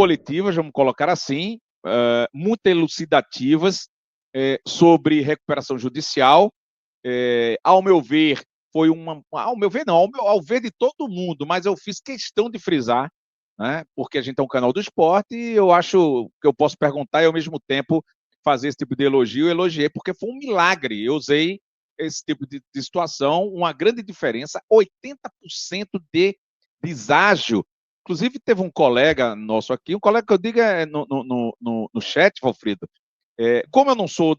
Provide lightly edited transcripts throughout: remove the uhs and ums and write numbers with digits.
coletivas, vamos colocar assim, muito elucidativas sobre recuperação judicial. Ao meu ver, foi ao meu ver não, ao ver de todo mundo, mas eu fiz questão de frisar, né, porque a gente é um canal do esporte e eu acho que eu posso perguntar e ao mesmo tempo fazer esse tipo de elogio. Eu elogiei porque foi um milagre. Eu usei esse tipo de situação, uma grande diferença, 80% de deságio. Inclusive, teve um colega nosso aqui, um colega que eu digo no chat, Valfrido, como eu não sou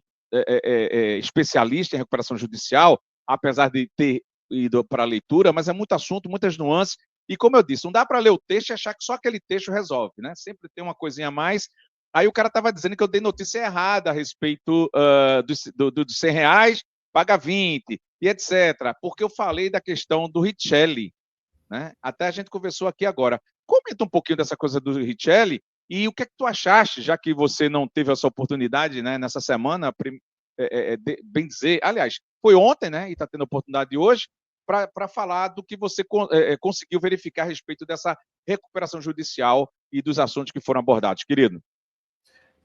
especialista em recuperação judicial, apesar de ter ido para a leitura, mas é muito assunto, muitas nuances, e como eu disse, não dá para ler o texto e achar que só aquele texto resolve, né? Sempre tem uma coisinha a mais. Aí o cara estava dizendo que eu dei notícia errada a respeito dos R$ 100, paga 20, e etc. Porque eu falei da questão do Richelli, né? Até a gente conversou aqui agora. Comenta um pouquinho dessa coisa do Richelli e o que é que tu achaste, já que você não teve essa oportunidade, né, nessa semana, bem dizer, aliás, foi ontem, né, e está tendo a oportunidade hoje, para falar do que você conseguiu verificar a respeito dessa recuperação judicial e dos assuntos que foram abordados, querido.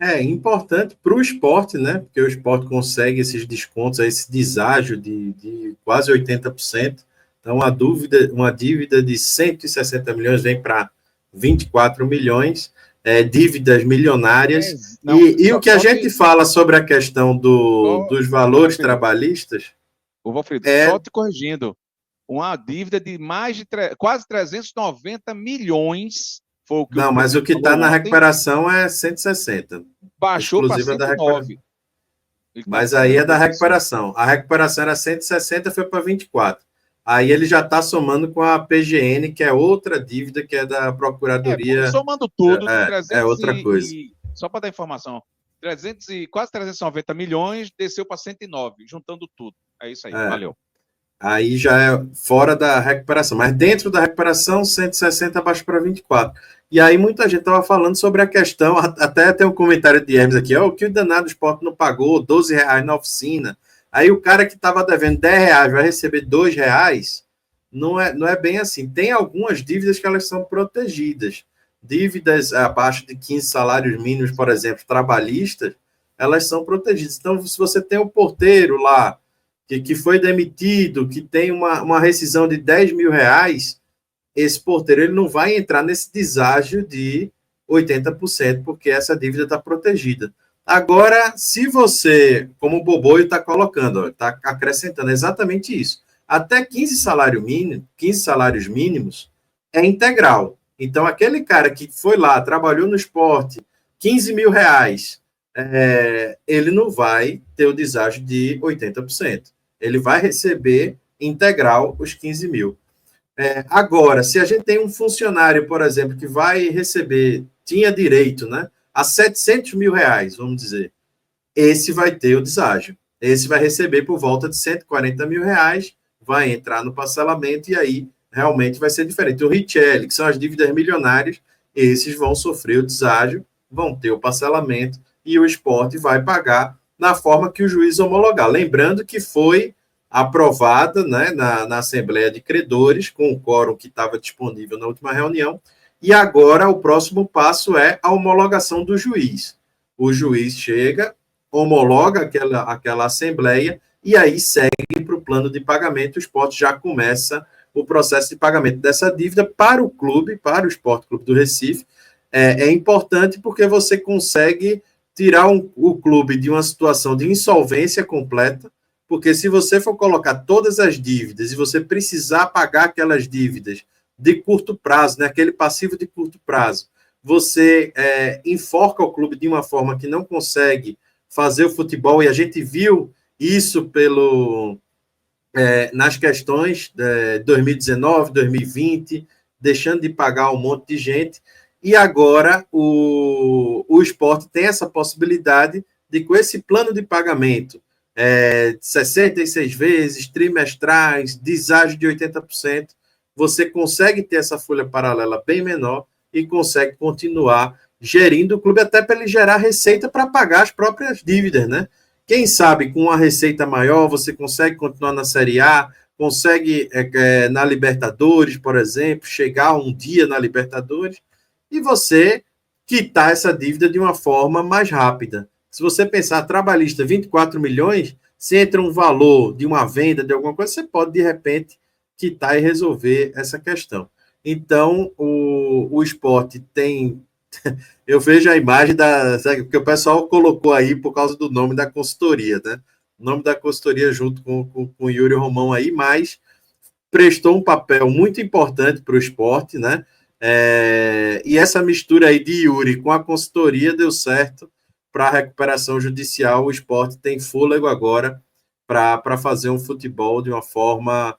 É importante para o esporte, né? Porque o esporte consegue esses descontos, esse deságio de quase 80%. Então, uma dívida de 160 milhões vem para 24 milhões, dívidas milionárias. Não, e o que a gente fala sobre a questão dos valores trabalhistas... O Valfrido, só te corrigindo, uma dívida de mais de quase 390 milhões. Foi o que não, mas o que está na recuperação é 160. Baixou para 109. Mas aí é da recuperação. A recuperação era 160, foi para 24. Aí ele já está somando com a PGN, que é outra dívida, que é da Procuradoria. Somando tudo, é outra coisa. Só para dar informação, quase 390 milhões, desceu para 109, juntando tudo. É isso aí, valeu. Aí já é fora da recuperação. Mas dentro da recuperação, 160 abaixo para 24. E aí muita gente estava falando sobre a questão, até tem um comentário de Hermes aqui, o que o danado esporte não pagou, R$12 na oficina. Aí o cara que estava devendo R$10 vai receber R$2, não é bem assim. Tem algumas dívidas que elas são protegidas. Dívidas abaixo de 15 salários mínimos, por exemplo, trabalhistas, elas são protegidas. Então, se você tem um porteiro lá, que foi demitido, que tem uma rescisão de R$10.000, esse porteiro ele não vai entrar nesse deságio de 80%, porque essa dívida está protegida. Agora, se você, como o Boboio está colocando, está acrescentando exatamente isso, até 15 salários mínimos é integral. Então, aquele cara que foi lá, trabalhou no esporte, R$15.000, ele não vai ter o deságio de 80%. Ele vai receber integral os 15 mil. Agora, se a gente tem um funcionário, por exemplo, que vai receber, tinha direito, né, a R$700.000, vamos dizer, esse vai ter o deságio. Esse vai receber por volta de R$140.000, vai entrar no parcelamento e aí realmente vai ser diferente. O Richelli, que são as dívidas milionárias, esses vão sofrer o deságio, vão ter o parcelamento e o esporte vai pagar na forma que o juiz homologar. Lembrando que foi aprovada, né, na Assembleia de Credores, com o quórum que estava disponível na última reunião, e agora o próximo passo é a homologação do juiz. O juiz chega, homologa aquela Assembleia, e aí segue para o plano de pagamento, o esporte já começa o processo de pagamento dessa dívida para o clube, para o Esporte Clube do Recife. É importante porque você consegue tirar o clube de uma situação de insolvência completa, porque se você for colocar todas as dívidas e você precisar pagar aquelas dívidas de curto prazo, né, aquele passivo de curto prazo, você enforca o clube de uma forma que não consegue fazer o futebol, e a gente viu isso nas questões de 2019, 2020, deixando de pagar um monte de gente, e agora o esporte tem essa possibilidade de, com esse plano de pagamento, 66 vezes, trimestrais, deságio de 80%, você consegue ter essa folha paralela bem menor e consegue continuar gerindo o clube, até para ele gerar receita para pagar as próprias dívidas, né? Quem sabe com uma receita maior você consegue continuar na Série A, consegue na Libertadores, por exemplo, chegar um dia na Libertadores, e você quitar essa dívida de uma forma mais rápida. Se você pensar trabalhista 24 milhões, se entra um valor de uma venda de alguma coisa, você pode, de repente, quitar e resolver essa questão. Então, o esporte tem. Eu vejo a imagem que o pessoal colocou aí por causa do nome da consultoria, né? O nome da consultoria junto com o Yuri Romão aí, mas prestou um papel muito importante para o esporte, né? E essa mistura aí de Yuri com a consultoria deu certo para a recuperação judicial. O esporte tem fôlego agora para fazer um futebol de uma forma.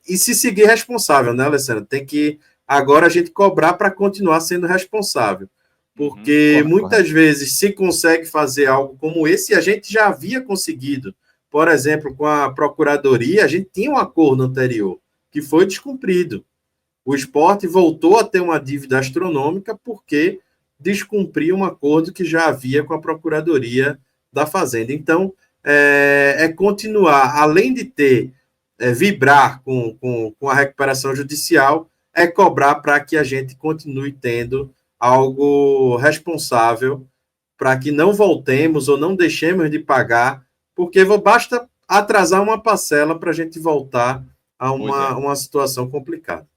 E se seguir responsável, né, Alessandro? Tem que agora a gente cobrar para continuar sendo responsável. Porque muitas vezes se consegue fazer algo como esse, e a gente já havia conseguido. Por exemplo, com a Procuradoria, a gente tinha um acordo anterior que foi descumprido. O esporte voltou a ter uma dívida astronômica porque descumpriu um acordo que já havia com a Procuradoria da Fazenda. Então, continuar, além de vibrar com a recuperação judicial, é cobrar para que a gente continue tendo algo responsável para que não voltemos ou não deixemos de pagar, porque basta atrasar uma parcela para a gente voltar a uma situação complicada.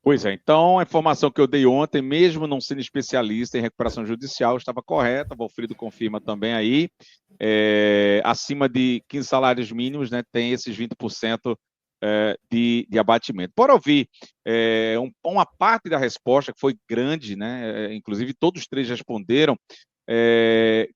Pois é, então a informação que eu dei ontem, mesmo não sendo especialista em recuperação judicial, estava correta, o Valfrido confirma também aí, acima de 15 salários mínimos, né, tem esses 20% de abatimento. Por ouvir uma parte da resposta, que foi grande, né, inclusive todos os três responderam,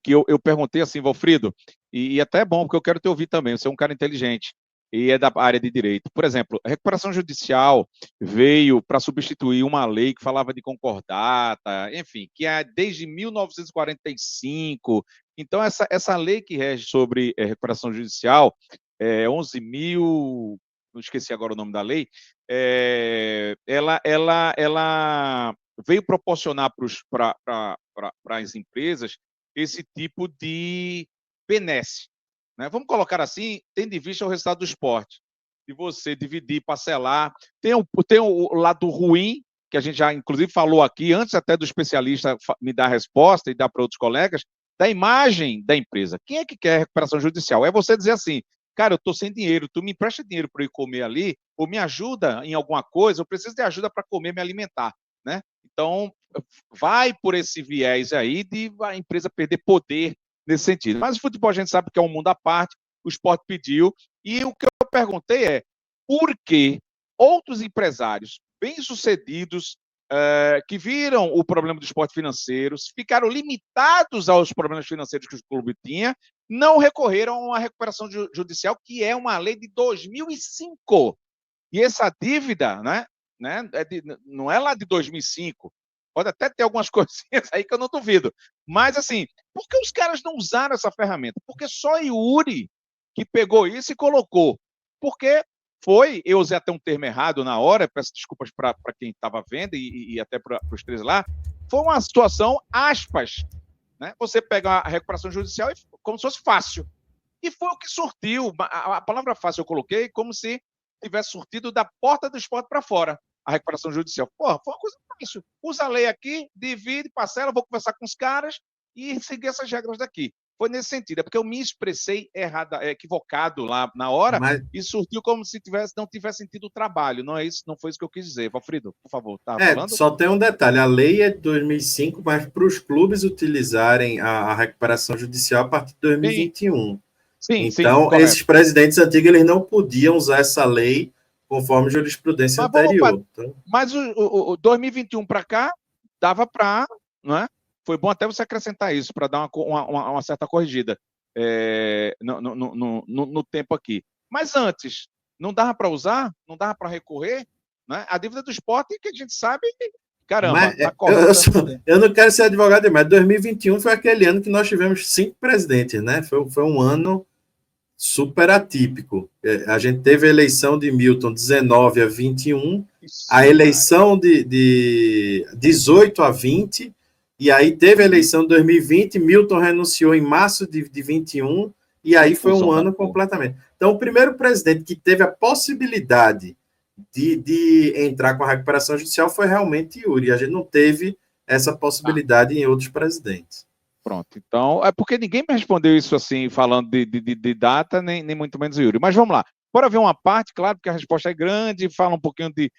que eu perguntei assim, Valfrido, e até é bom, porque eu quero te ouvir também, você é um cara inteligente, e é da área de direito. Por exemplo, a recuperação judicial veio para substituir uma lei que falava de concordata, enfim, que é desde 1945. Então, essa lei que rege sobre recuperação judicial, 11.000, não esqueci agora o nome da lei, ela veio proporcionar para as empresas esse tipo de benesse. Né? Vamos colocar assim, tendo em vista o resultado do esporte. De você dividir, parcelar. Tem o lado ruim, que a gente já, inclusive, falou aqui, antes até do especialista me dar a resposta e dar para outros colegas, da imagem da empresa. Quem é que quer recuperação judicial? É você dizer assim, cara, eu estou sem dinheiro, tu me empresta dinheiro para eu ir comer ali, ou me ajuda em alguma coisa, eu preciso de ajuda para comer, me alimentar. Né? Então, vai por esse viés aí de a empresa perder poder nesse sentido. Mas o futebol a gente sabe que é um mundo à parte, o esporte pediu, e o que eu perguntei é por que outros empresários bem-sucedidos que viram o problema do esporte financeiro, ficaram limitados aos problemas financeiros que o clube tinha, não recorreram a uma recuperação judicial, que é uma lei de 2005. E essa dívida, né, não é lá de 2005, pode até ter algumas coisinhas aí que eu não duvido. Mas, assim, por que os caras não usaram essa ferramenta? Porque só Yuri que pegou isso e colocou. Porque eu usei até um termo errado na hora, peço desculpas para quem estava vendo e até para os três lá, foi uma situação, aspas, né? Você pega a recuperação judicial como se fosse fácil. E foi o que surtiu. A palavra fácil eu coloquei como se tivesse surtido da porta do esporte para fora a recuperação judicial. Porra, foi uma coisa fácil. Usa a lei aqui, divide, parcela, vou conversar com os caras e seguir essas regras daqui. Foi nesse sentido, é porque eu me expressei equivocado lá na hora e surtiu como se não tivesse sentido o trabalho. Não é isso, não foi isso que eu quis dizer. Valfrido, por favor, tá falando? Só tem um detalhe, a lei é de 2005, mas para os clubes utilizarem a recuperação judicial a partir de 2021. Sim, então, esses presidentes antigos eles não podiam usar essa lei conforme jurisprudência anterior. Mas o 2021 para cá, dava para, não é? Foi bom até você acrescentar isso, para dar uma certa corrigida no tempo aqui. Mas antes, não dava para usar? Não dava para recorrer? Né? A dívida do esporte, que a gente sabe, caramba, tá correndo. Eu não quero ser advogado, mas 2021 foi aquele ano que nós tivemos 5 presidentes, né? Foi um ano super atípico. A gente teve a eleição de Milton 19 a 21, a eleição de 18 a 20, e aí teve a eleição de 2020, Milton renunciou em março de 21, e aí foi um ano completamente. Então, o primeiro presidente que teve a possibilidade de entrar com a recuperação judicial foi realmente Yuri. A gente não teve essa possibilidade em outros presidentes. Pronto, então, é porque ninguém me respondeu isso assim, falando de data, nem muito menos Yuri. Mas vamos lá. Bora ver uma parte, claro, porque a resposta é grande, fala um pouquinho de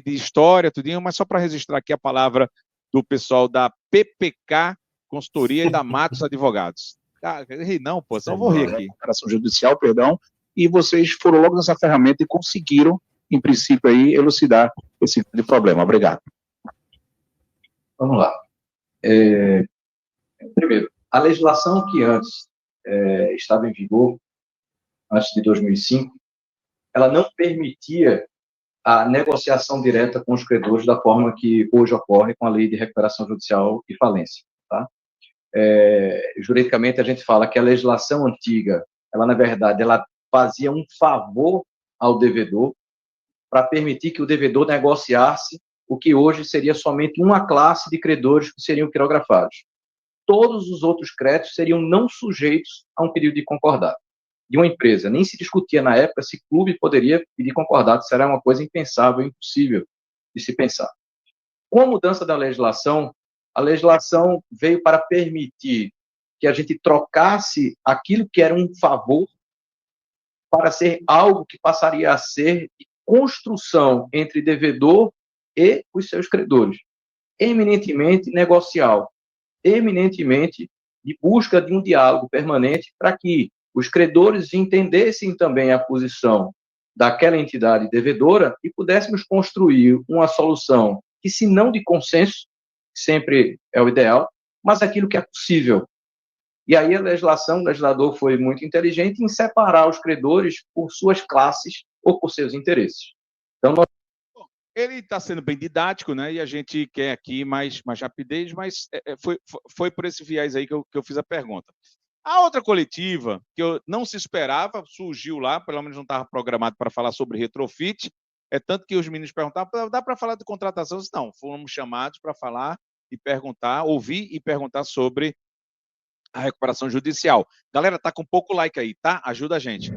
história, tudinho, mas só para registrar aqui a palavra do pessoal da PPK Consultoria e da Matos Advogados. Ah, não, pô, só vou rir aqui. Recuperação judicial, perdão, e vocês foram logo nessa ferramenta e conseguiram, em princípio, aí, elucidar esse problema. Obrigado. Vamos lá. Primeiro, a legislação que antes estava em vigor, antes de 2005, ela não permitia a negociação direta com os credores da forma que hoje ocorre com a Lei de Recuperação Judicial e Falência. Tá? Juridicamente, a gente fala que a legislação antiga, ela, na verdade, ela fazia um favor ao devedor para permitir que o devedor negociasse o que hoje seria somente uma classe de credores que seriam quirografados. Todos os outros créditos seriam não sujeitos a um pedido de concordado de uma empresa. Nem se discutia na época se clube poderia pedir concordado, isso era uma coisa impensável, impossível de se pensar. Com a mudança da legislação, a legislação veio para permitir que a gente trocasse aquilo que era um favor para ser algo que passaria a ser de construção entre devedor e os seus credores, eminentemente negocial, eminentemente de busca de um diálogo permanente para que os credores entendessem também a posição daquela entidade devedora e pudéssemos construir uma solução que, se não de consenso, sempre é o ideal, mas aquilo que é possível. E aí o legislador foi muito inteligente em separar os credores por suas classes ou por seus interesses. Então, ele está sendo bem didático, né? E a gente quer aqui mais rapidez, mas foi por esse viés aí que eu fiz a pergunta. A outra coletiva, que eu não se esperava, surgiu lá, pelo menos não estava programado para falar sobre retrofit, tanto que os meninos perguntavam, dá para falar de contratação? Não, fomos chamados para falar e perguntar, ouvir e perguntar sobre a recuperação judicial. Galera, tá com pouco like aí, tá? Ajuda a gente.